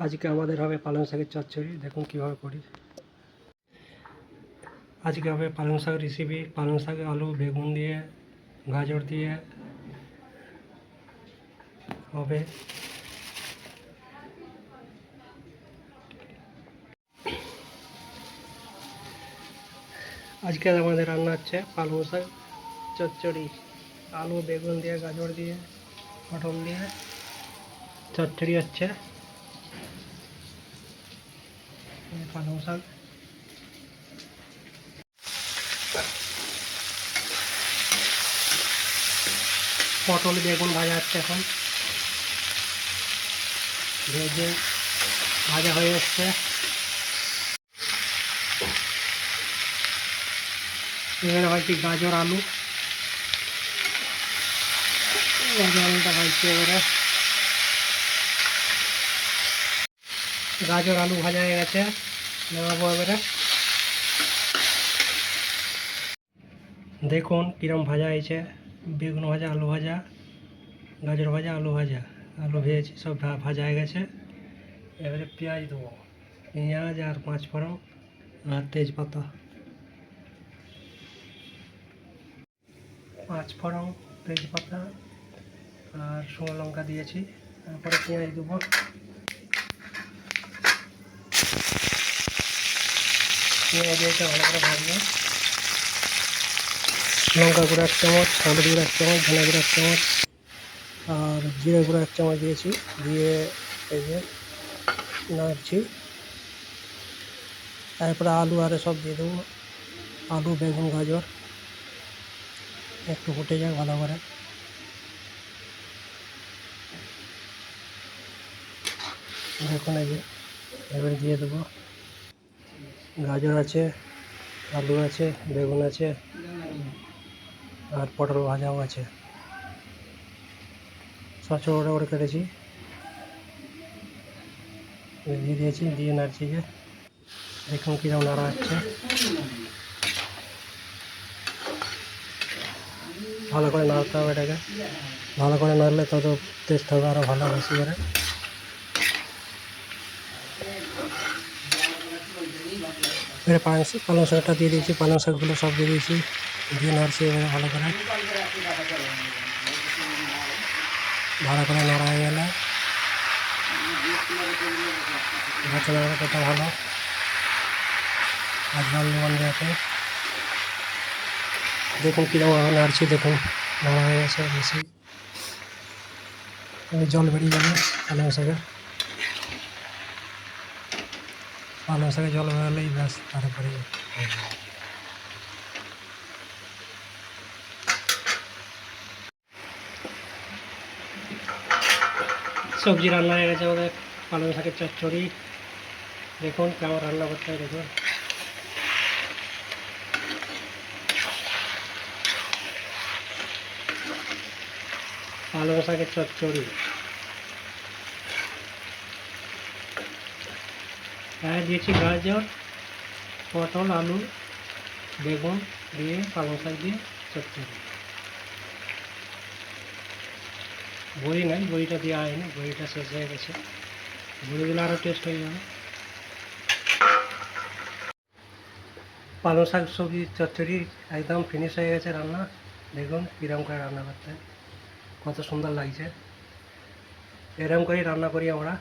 আজকে আমাদের হবে পালং শাকের চচ্চড়ি। দেখুন কীভাবে করি। আজকে হবে পালং শাক রেসিপি। পালং শাক আলু বেগুন দিয়ে গাজর দিয়ে হবে। আজকে আমাদের রান্না হচ্ছে পালং শাক চচ্চড়ি। আলু বেগুন দিয়ে গাজর দিয়ে পটল দিয়ে চচ্চড়ি হচ্ছে। পালং শাক পটল বেগুন ভাজা হচ্ছে। এখন ভেজে ভাজা হয়ে যাচ্ছে। এখানে হচ্ছে গাজর আলুটা ভাজছে। এবারে গাজর আলু ভাজা হয়ে গেছে, নামাবো এবারে। দেখুন কিরম ভাজা হয়েছে। বেগুন ভাজা আলু ভাজা গাজর ভাজা আলু ভাজা আলু ভেজেছি, সব ভাজা হয়ে গেছে। এবারে পেঁয়াজ দেবো, পেঁয়াজ আর 5 ফোড়ন আর তেজপাতা। 5 ফোড়ন তেজপাতা আর শুকনো লঙ্কা দিয়েছি। তারপরে পেঁয়াজ দেবো। পেঁয়াজ দিয়ে ভালো করে ভাজবো। লঙ্কা গুঁড়ো 1 চামচ, হলুদ গুঁড়ো 1 চামচ, ধনে গুঁড়ো 1 চামচ আর জিরে গুঁড়ো 1 চামচ দিয়েছি। দিয়ে এই যে নাড়ছি। তারপরে আলু আর সব দিয়ে দেবো। আলু বেগুন গাজর একটু ফুটে যায় ভালো করে। দেখুন এই যে এবারে দিয়ে দেবো। গাজর আছে, আলু আছে, বেগুন আছে আর পটল ভাজাও আছে। সব ছোটো ছোটো করে কেটেছি, দিয়ে দিয়েছি। দিয়ে নাড়ছি। যে দেখুন কীরকম নাড়া হচ্ছে। ভালো করে নাড়তে হবে এটাকে। ভালো করে নাড়লে তত টেস্ট হবে আরও ভালো, বেশি করে। এবারে পালং শাকটা দিয়ে দিয়েছি। পালং শাকগুলো সব দিয়ে দিয়েছি, দিয়ে নাড়ছি এবারে ভালো করে। ভালো করে নাড়া হয়ে গেলে নাড়াটা ভালো আর জল লবণ দিয়েছে। দেখুন কীরকম নাড়ছি। দেখুন নাড়া হয়ে গেছে বেশি। জল বেরিয়ে যাবে পালং শাকে। পালং শাকে জল বেরোলেই ব্যাস, তারপরে সবজি রান্না হয়ে গেছে আমাদের। পালং শাকের চচ্চড়ি। দেখুন কেমন রান্না করতে হয়। দেখুন পালং শাকের চচ্চড়ি। দিয়েছি গাজর পটল আলু বেগুন দিয়ে পালং শাক দিয়ে চচ্চড়ি। বড়ি নাই, বড়িটা দেওয়া হয়নি, বড়িটা শেষ হয়ে গেছে। বড়িগুলো আরও টেস্ট হয়ে যাবে। পালং শাক সবজি চচ্চড়ি একদম ফিনিশ হয়ে গেছে রান্না। দেখুন কীরকম করে রান্না করতে, কত সুন্দর লাগছে। এরকম করেই রান্না করি আমরা।